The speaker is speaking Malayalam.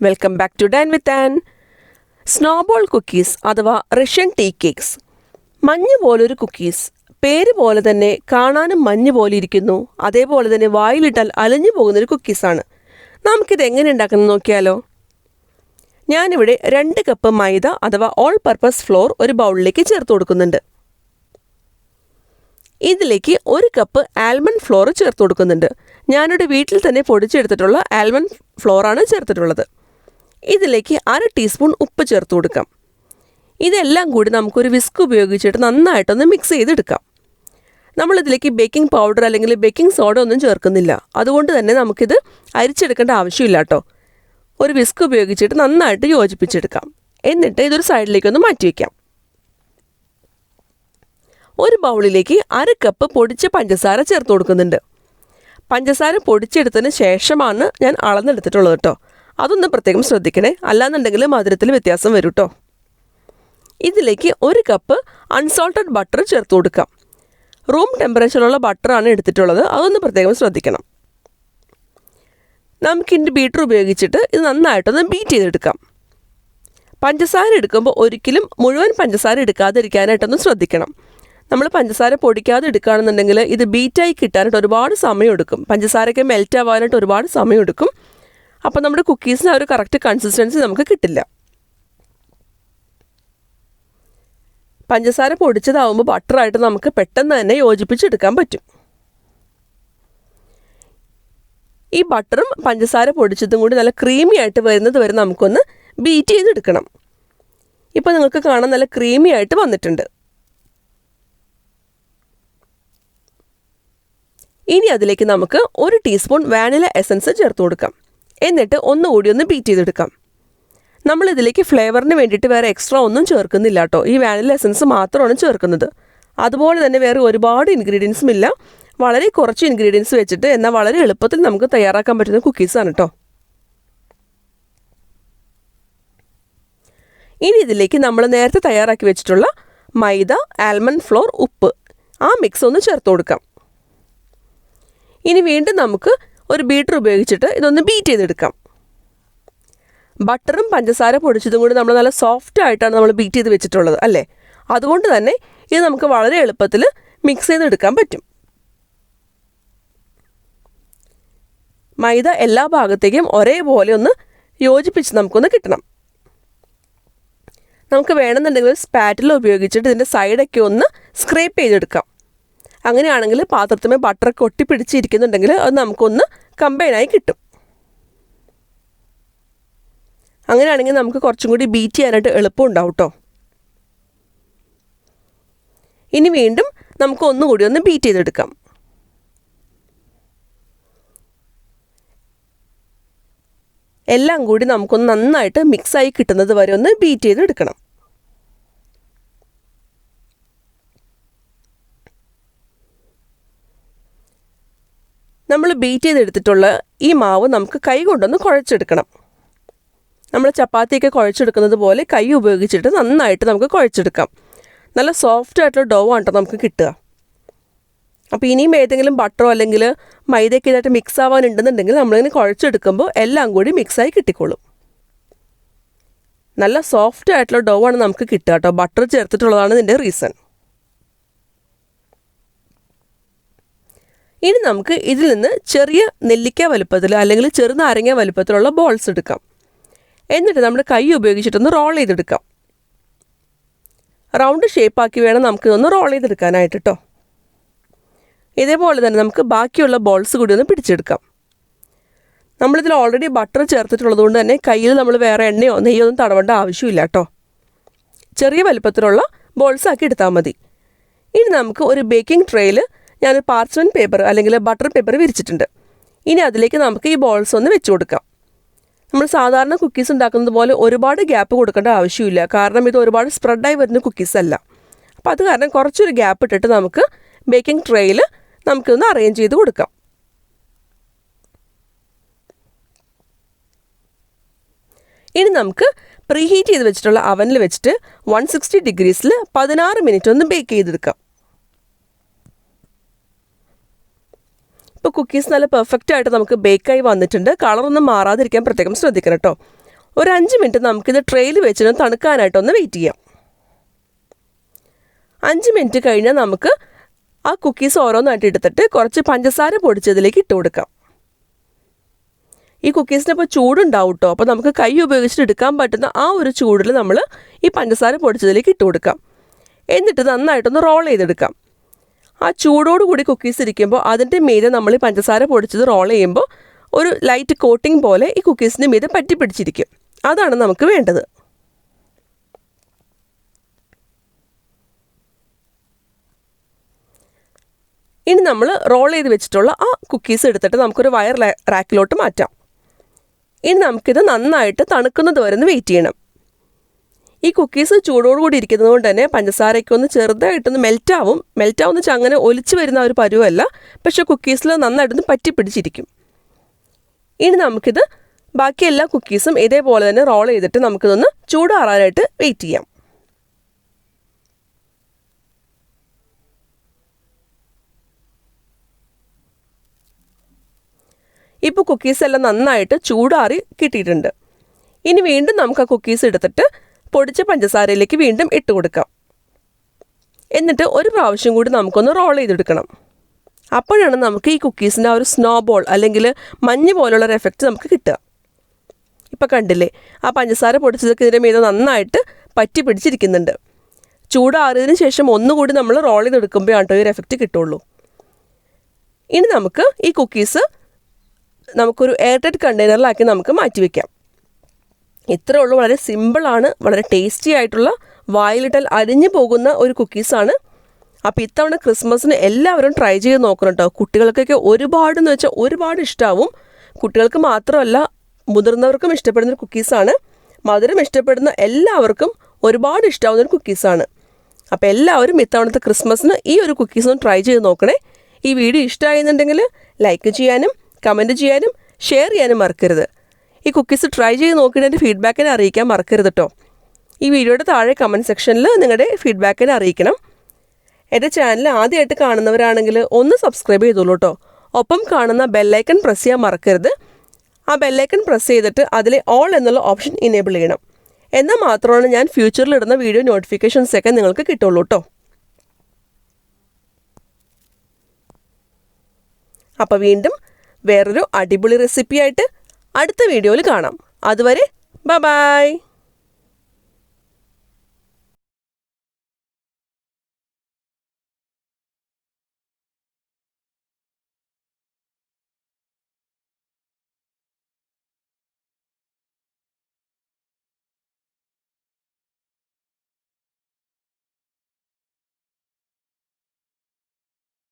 Welcome back to dine with Ann. Snowball cookies അഥവാ റഷ്യൻ ടീ കേക്ക്സ്. മഞ്ഞ് പോലൊരു കുക്കീസ്. പേര് പോലെ തന്നെ കാണാനും മഞ്ഞ് പോലെ ഇരിക്കുന്നു. അതേപോലെ തന്നെ വായിലിട്ടാൽ അലിഞ്ഞു പോകുന്നൊരു കുക്കീസാണ്. നമുക്കിത് എങ്ങനെ ഉണ്ടാക്കുന്നത് നോക്കിയാലോ. ഞാനിവിടെ 2 കപ്പ് മൈദ അഥവാ ഓൾ പർപ്പസ് ഫ്ലോർ ഒരു ബൗളിലേക്ക് ചേർത്ത് കൊടുക്കുന്നുണ്ട്. ഇതിലേക്ക് 1 കപ്പ് ആൽമണ്ട് ഫ്ലോർ ചേർത്ത് കൊടുക്കുന്നുണ്ട്. ഞാനിവിടെ വീട്ടിൽ തന്നെ പൊടിച്ചെടുത്തിട്ടുള്ള ആൽമണ്ട് ഫ്ലോറാണ് ചേർത്തിട്ടുള്ളത്. ഇതിലേക്ക് 1/2 ടീസ്പൂൺ ഉപ്പ് ചേർത്ത് കൊടുക്കാം. ഇതെല്ലാം കൂടി നമുക്കൊരു വിസ്ക് ഉപയോഗിച്ചിട്ട് നന്നായിട്ടൊന്ന് മിക്സ് ചെയ്തെടുക്കാം. നമ്മളിതിലേക്ക് ബേക്കിംഗ് പൗഡർ അല്ലെങ്കിൽ ബേക്കിംഗ് സോഡ ഒന്നും ചേർക്കുന്നില്ല. അതുകൊണ്ട് തന്നെ നമുക്കിത് അരിച്ചെടുക്കേണ്ട ആവശ്യമില്ല കേട്ടോ. ഒരു വിസ്ക് ഉപയോഗിച്ചിട്ട് നന്നായിട്ട് യോജിപ്പിച്ചെടുക്കാം. എന്നിട്ട് ഇതൊരു സൈഡിലേക്കൊന്ന് മാറ്റി വയ്ക്കാം. ഒരു ബൗളിലേക്ക് 1/2 കപ്പ് പൊടിച്ച പഞ്ചസാര ചേർത്ത് കൊടുക്കുന്നുണ്ട്. പഞ്ചസാര പൊടിച്ചെടുത്തതിന് ശേഷമാണ് ഞാൻ അളന്നെടുത്തിട്ടുള്ളത് കേട്ടോ. അതൊന്ന് പ്രത്യേകം ശ്രദ്ധിക്കണേ, അല്ലാന്നുണ്ടെങ്കിൽ മധുരത്തിൽ വ്യത്യാസം വരും കേട്ടോ. ഇതിലേക്ക് 1 കപ്പ് അൺസാൾട്ടഡ് ബട്ടർ ചേർത്ത് കൊടുക്കാം. റൂം ടെമ്പറേച്ചറിലുള്ള ബട്ടറാണ് എടുത്തിട്ടുള്ളത്. അതൊന്ന് പ്രത്യേകം ശ്രദ്ധിക്കണം. നമുക്കിൻ്റെ ബീറ്റർ ഉപയോഗിച്ചിട്ട് ഇത് നന്നായിട്ടൊന്ന് ബീറ്റ് ചെയ്തെടുക്കാം. പഞ്ചസാര എടുക്കുമ്പോൾ ഒരിക്കലും മുഴുവൻ പഞ്ചസാര എടുക്കാതിരിക്കാനായിട്ടൊന്ന് ശ്രദ്ധിക്കണം. നമ്മൾ പഞ്ചസാര പൊടിക്കാതെ എടുക്കുകയാണെന്നുണ്ടെങ്കിൽ ഇത് ബീറ്റായി കിട്ടാനായിട്ട് ഒരുപാട് സമയമെടുക്കും. പഞ്ചസാരയൊക്കെ മെൽറ്റ് ആവാനായിട്ട് ഒരുപാട് സമയമെടുക്കും. അപ്പോൾ നമ്മുടെ കുക്കീസിന് ആ ഒരു കറക്റ്റ് കൺസിസ്റ്റൻസി നമുക്ക് കിട്ടില്ല. പഞ്ചസാര പൊടിച്ചതാവുമ്പോൾ ബട്ടറായിട്ട് നമുക്ക് പെട്ടെന്ന് തന്നെ യോജിപ്പിച്ചെടുക്കാൻ പറ്റും. ഈ ബട്ടറും പഞ്ചസാര പൊടിച്ചതും കൂടി നല്ല ക്രീമി ആയിട്ട് വരുന്നത് വരെ നമുക്കൊന്ന് ബീറ്റ് ചെയ്തെടുക്കണം. ഇപ്പോൾ നിങ്ങൾക്ക് കാണാൻ നല്ല ക്രീമി ആയിട്ട് വന്നിട്ടുണ്ട്. ഇനി അതിലേക്ക് നമുക്ക് 1 ടീസ്പൂൺ വാനില എസൻസ് ചേർത്ത് കൊടുക്കാം. എന്നിട്ട് ഒന്നുകൂടി ഒന്ന് ബീറ്റ് ചെയ്തെടുക്കാം. നമ്മളിതിലേക്ക് ഫ്ലേവറിന് വേണ്ടിയിട്ട് വേറെ എക്സ്ട്രാ ഒന്നും ചേർക്കുന്നില്ല കേട്ടോ. ഈ വാനില എസൻസ് മാത്രമാണ് ചേർക്കുന്നത്. അതുപോലെ തന്നെ വേറെ ഒരുപാട് ഇൻഗ്രീഡിയൻസും ഇല്ല. വളരെ കുറച്ച് ഇൻഗ്രീഡിയൻസ് വെച്ചിട്ട് എന്നാൽ വളരെ എളുപ്പത്തിൽ നമുക്ക് തയ്യാറാക്കാൻ പറ്റുന്ന കുക്കീസാണ് കേട്ടോ. ഇനി ഇതിലേക്ക് നമ്മൾ നേരത്തെ തയ്യാറാക്കി വെച്ചിട്ടുള്ള മൈദ, ആൽമണ്ട് ഫ്ലോർ, ഉപ്പ്, ആ മിക്സ് ഒന്ന് ചേർത്ത് കൊടുക്കാം. ഇനി വീണ്ടും നമുക്ക് ഒരു ബീറ്റർ ഉപയോഗിച്ചിട്ട് ഇതൊന്ന് ബീറ്റ് ചെയ്തെടുക്കാം. ബട്ടറും പഞ്ചസാര പൊടിച്ചതും കൂടി നമ്മൾ നല്ല സോഫ്റ്റ് ആയിട്ടാണ് നമ്മൾ ബീറ്റ് ചെയ്ത് വെച്ചിട്ടുള്ളത് അല്ലേ. അതുകൊണ്ട് തന്നെ ഇത് നമുക്ക് വളരെ എളുപ്പത്തിൽ മിക്സ് ചെയ്തെടുക്കാൻ പറ്റും. മൈദ എല്ലാ ഭാഗത്തേക്കും ഒരേപോലെ ഒന്ന് യോജിപ്പിച്ച് നമുക്കൊന്ന് കിട്ടണം. നമുക്ക് വേണമെന്നുണ്ടെങ്കിൽ സ്പാറ്റില ഉപയോഗിച്ചിട്ട് ഇതിൻ്റെ സൈഡൊക്കെ ഒന്ന് സ്ക്രേപ്പ് ചെയ്തെടുക്കാം. അങ്ങനെയാണെങ്കിൽ പാത്രത്തിന്മേൽ ബട്ടറൊക്കെ ഒട്ടിപ്പിടിച്ചിരിക്കുന്നുണ്ടെങ്കിൽ അത് നമുക്കൊന്ന് കമ്പൈനായി കിട്ടും. അങ്ങനെയാണെങ്കിൽ നമുക്ക് കുറച്ചും കൂടി ബീറ്റ് ചെയ്യാനായിട്ട് എളുപ്പമുണ്ടാവും കേട്ടോ. ഇനി വീണ്ടും നമുക്ക് ഒന്നുകൂടി ഒന്ന് ബീറ്റ് ചെയ്തെടുക്കാം. എല്ലാം കൂടി നമുക്കൊന്ന് നന്നായിട്ട് മിക്സായി കിട്ടുന്നത് വരെ ഒന്ന് ബീറ്റ് ചെയ്തെടുക്കണം. നമ്മൾ ബീറ്റ് ചെയ്തെടുത്തിട്ടുള്ള ഈ മാവ് നമുക്ക് കൈ കൊണ്ടൊന്ന് കുഴച്ചെടുക്കണം. നമ്മൾ ചപ്പാത്തിയൊക്കെ കുഴച്ചെടുക്കുന്നത് പോലെ കൈ ഉപയോഗിച്ചിട്ട് നന്നായിട്ട് നമുക്ക് കുഴച്ചെടുക്കാം. നല്ല സോഫ്റ്റ് ആയിട്ടുള്ള ഡോ ആണ് നമുക്ക് കിട്ടുക. അപ്പോൾ ഇനിയും ഏതെങ്കിലും ബട്ടറോ അല്ലെങ്കിൽ മൈദയൊക്കെ ഇതായിട്ട് മിക്സ് ആവാനുണ്ടെന്നുണ്ടെങ്കിൽ നമ്മളിങ്ങനെ കുഴച്ചെടുക്കുമ്പോൾ എല്ലാം കൂടി മിക്സായി കിട്ടിക്കോളും. നല്ല സോഫ്റ്റ് ആയിട്ടുള്ള ഡോ ആണ് നമുക്ക് കിട്ടുക കേട്ടോ. ബട്ടർ ചേർത്തിട്ടുള്ളതാണ് ഇതിൻ്റെ റീസൺ. ഇനി നമുക്ക് ഇതിൽ നിന്ന് ചെറിയ നെല്ലിക്ക വലുപ്പത്തിൽ അല്ലെങ്കിൽ ചെറുനാരങ്ങ വലുപ്പത്തിലുള്ള ബോൾസ് എടുക്കാം. എന്നിട്ട് നമ്മൾ കൈ ഉപയോഗിച്ചിട്ടൊന്ന് റോൾ ചെയ്തെടുക്കാം. റൗണ്ട് ഷേപ്പാക്കി വേണം നമുക്കിതൊന്ന് റോൾ ചെയ്തെടുക്കാനായിട്ട് കേട്ടോ. ഇതേപോലെ തന്നെ നമുക്ക് ബാക്കിയുള്ള ബോൾസ് കൂടി ഒന്ന് പിടിച്ചെടുക്കാം. നമ്മളിതിൽ ഓൾറെഡി ബട്ടർ ചേർത്തിട്ടുള്ളത് കൊണ്ട് തന്നെ കയ്യിൽ നമ്മൾ വേറെ എണ്ണയോ നെയ്യോ ഒന്നും തടവേണ്ട ആവശ്യമില്ല കേട്ടോ. ചെറിയ വലുപ്പത്തിലുള്ള ബോൾസ് ആക്കി എടുത്താൽ മതി. ഇനി നമുക്ക് ഒരു ബേക്കിംഗ് ട്രേയിൽ ഞാനൊരു പാർച്ച്മെൻറ്റ് പേപ്പർ അല്ലെങ്കിൽ ബട്ടർ പേപ്പർ വിരിച്ചിട്ടുണ്ട്. ഇനി അതിലേക്ക് നമുക്ക് ഈ ബോൾസ് ഒന്ന് വെച്ച് കൊടുക്കാം. നമ്മൾ സാധാരണ കുക്കീസ് ഉണ്ടാക്കുന്നത് പോലെ ഒരുപാട് ഗ്യാപ്പ് കൊടുക്കേണ്ട ആവശ്യമില്ല. കാരണം ഇത് ഒരുപാട് സ്പ്രെഡായി വരുന്ന കുക്കീസ് അല്ല. അപ്പോൾ അത് കാരണം കുറച്ചൊരു ഗ്യാപ്പ് ഇട്ടിട്ട് നമുക്ക് ബേക്കിംഗ് ട്രേയിൽ നമുക്കൊന്ന് അറേഞ്ച് ചെയ്ത് കൊടുക്കാം. ഇനി നമുക്ക് പ്രീഹീറ്റ് ചെയ്ത് വെച്ചിട്ടുള്ള അവനിൽ വെച്ചിട്ട് 160 ഡിഗ്രീസിൽ 16 മിനിറ്റ് ഒന്ന് ബേക്ക് ചെയ്തെടുക്കാം. ഇപ്പോൾ കുക്കീസ് നല്ല പെർഫെക്റ്റ് ആയിട്ട് നമുക്ക് ബേക്കായി വന്നിട്ടുണ്ട്. കളറൊന്നും മാറാതിരിക്കാൻ പ്രത്യേകം ശ്രദ്ധിക്കണം കേട്ടോ. ഒരു 5 മിനിറ്റ് നമുക്കിത് ട്രേയിൽ വെച്ചിട്ട് തണുക്കാനായിട്ടൊന്ന് വെയിറ്റ് ചെയ്യാം. 5 മിനിറ്റ് കഴിഞ്ഞാൽ നമുക്ക് ആ കുക്കീസ് ഓരോന്നായിട്ട് എടുത്തിട്ട് കുറച്ച് പഞ്ചസാര പൊടിച്ചതിലേക്ക് ഇട്ട് കൊടുക്കാം. ഈ കുക്കീസിനിപ്പോൾ ചൂടുണ്ടാവും കേട്ടോ. അപ്പോൾ നമുക്ക് കൈ ഉപയോഗിച്ചിട്ട് എടുക്കാൻ പറ്റുന്ന ആ ഒരു ചൂടിൽ നമ്മൾ ഈ പഞ്ചസാര പൊടിച്ചതിലേക്ക് ഇട്ട് കൊടുക്കാം. എന്നിട്ട് നന്നായിട്ടൊന്ന് റോൾ ചെയ്തെടുക്കാം. ആ ചൂടോടുകൂടി കുക്കീസ് ഇരിക്കുമ്പോൾ അതിൻ്റെ മീതെ നമ്മൾ ഈ പഞ്ചസാര പൊടിച്ചത് റോൾ ചെയ്യുമ്പോൾ ഒരു ലൈറ്റ് കോട്ടിംഗ് പോലെ ഈ കുക്കീസിൻ്റെ മീതെ പറ്റിപ്പിടിച്ചിരിക്കും. അതാണ് നമുക്ക് വേണ്ടത്. ഇനി നമ്മൾ റോൾ ചെയ്ത് വെച്ചിട്ടുള്ള ആ കുക്കീസ് എടുത്തിട്ട് നമുക്കൊരു വയർ റാക്കിലോട്ട് മാറ്റാം. ഇനി നമുക്കിത് നന്നായിട്ട് തണുക്കുന്നത് വരെ ഒന്ന് വെയിറ്റ് ചെയ്യണം. ഈ കുക്കീസ് ചൂടോടുകൂടി ഇരിക്കുന്നത് കൊണ്ട് തന്നെ പഞ്ചസാരയ്ക്ക് ഒന്ന് ചെറുതായിട്ടൊന്ന് മെൽറ്റാവുന്ന വെച്ചാൽ അങ്ങനെ ഒലിച്ച് വരുന്ന ഒരു പരുവല്ല, പക്ഷേ കുക്കീസിൽ നന്നായിട്ടൊന്ന് പറ്റിപ്പിടിച്ചിരിക്കും. ഇനി നമുക്കിത് ബാക്കി എല്ലാ കുക്കീസും ഇതേപോലെ തന്നെ റോൾ ചെയ്തിട്ട് നമുക്കിതൊന്ന് ചൂടാറാനായിട്ട് വെയിറ്റ് ചെയ്യാം. ഇപ്പോൾ കുക്കീസ് എല്ലാം നന്നായിട്ട് ചൂടാറി കിട്ടിയിട്ടുണ്ട്. ഇനി വീണ്ടും നമുക്ക് ആ കുക്കീസ് എടുത്തിട്ട് പൊടിച്ച പഞ്ചസാരയിലേക്ക് വീണ്ടും ഇട്ട് കൊടുക്കാം. എന്നിട്ട് ഒരു പ്രാവശ്യം കൂടി നമുക്കൊന്ന് റോൾ ചെയ്തെടുക്കണം. അപ്പോഴാണ് നമുക്ക് ഈ കുക്കീസിൻ്റെ ആ ഒരു സ്നോബോൾ അല്ലെങ്കിൽ മഞ്ഞ് പോലുള്ളൊരു എഫക്റ്റ് നമുക്ക് കിട്ടുക. ഇപ്പം കണ്ടില്ലേ, ആ പഞ്ചസാര പൊടിച്ചതൊക്കെ ഇതിൻ്റെ മീതെ നന്നായിട്ട് പറ്റി പിടിച്ചിരിക്കുന്നുണ്ട്. ചൂടാറിയതിന് ശേഷം ഒന്നുകൂടി നമ്മൾ റോൾ ചെയ്തെടുക്കുമ്പോഴാണ് ഈ ഒരു എഫക്റ്റ് കിട്ടുള്ളൂ. ഇനി നമുക്ക് ഈ കുക്കീസ് നമുക്കൊരു എയർ ടൈറ്റ് കണ്ടെയ്നറിലാക്കി നമുക്ക് മാറ്റി വയ്ക്കാം. ഇത്രയേ ഉള്ളൂ. വളരെ സിമ്പിളാണ്, വളരെ ടേസ്റ്റി ആയിട്ടുള്ള, വായിലിട്ടാൽ അരിഞ്ഞു പോകുന്ന ഒരു കുക്കീസാണ്. അപ്പോൾ ഇത്തവണ ക്രിസ്മസിന് എല്ലാവരും ട്രൈ ചെയ്ത് നോക്കണം കേട്ടോ. കുട്ടികൾക്കൊക്കെ ഒരുപാടെന്ന് വെച്ചാൽ ഒരുപാട് ഇഷ്ടമാവും. കുട്ടികൾക്ക് മാത്രമല്ല മുതിർന്നവർക്കും ഇഷ്ടപ്പെടുന്നൊരു കുക്കീസാണ്. മധുരം ഇഷ്ടപ്പെടുന്ന എല്ലാവർക്കും ഒരുപാട് ഇഷ്ടമാവുന്നൊരു കുക്കീസാണ്. അപ്പോൾ എല്ലാവരും ഇത്തവണത്തെ ക്രിസ്മസിന് ഈ ഒരു കുക്കീസ് ഒന്ന് ട്രൈ ചെയ്ത് നോക്കണേ. ഈ വീഡിയോ ഇഷ്ടമായെന്നുണ്ടെങ്കിൽ ലൈക്ക് ചെയ്യാനും കമൻറ്റ് ചെയ്യാനും ഷെയർ ചെയ്യാനും മറക്കരുത്. ഈ കുക്കീസ് ട്രൈ ചെയ്ത് നോക്കിയിട്ട് എൻ്റെ ഫീഡ്ബാക്കിനെ അറിയിക്കാൻ മറക്കരുത് കേട്ടോ. ഈ വീഡിയോയുടെ താഴെ കമൻറ്റ് സെക്ഷനിൽ നിങ്ങളുടെ ഫീഡ്ബാക്കിനെ അറിയിക്കണം. എൻ്റെ ചാനൽ ആദ്യമായിട്ട് കാണുന്നവരാണെങ്കിൽ ഒന്ന് സബ്സ്ക്രൈബ് ചെയ്തോളൂ കേട്ടോ. ഒപ്പം കാണുന്ന ബെല്ലൈക്കൺ പ്രസ് ചെയ്യാൻ മറക്കരുത്. ആ ബെല്ലൈക്കൺ പ്രസ് ചെയ്തിട്ട് അതിലെ ഓൾ എന്നുള്ള ഓപ്ഷൻ ഇനേബിൾ ചെയ്യണം. എന്നാൽ മാത്രമാണ് ഞാൻ ഫ്യൂച്ചറിലിടുന്ന വീഡിയോ നോട്ടിഫിക്കേഷൻസൊക്കെ നിങ്ങൾക്ക് കിട്ടുള്ളൂ കേട്ടോ. അപ്പോൾ വീണ്ടും വേറൊരു അടിപൊളി റെസിപ്പിയായിട്ട് അടുത്ത വീഡിയോയിൽ കാണാം. അതുവരെ ബൈ.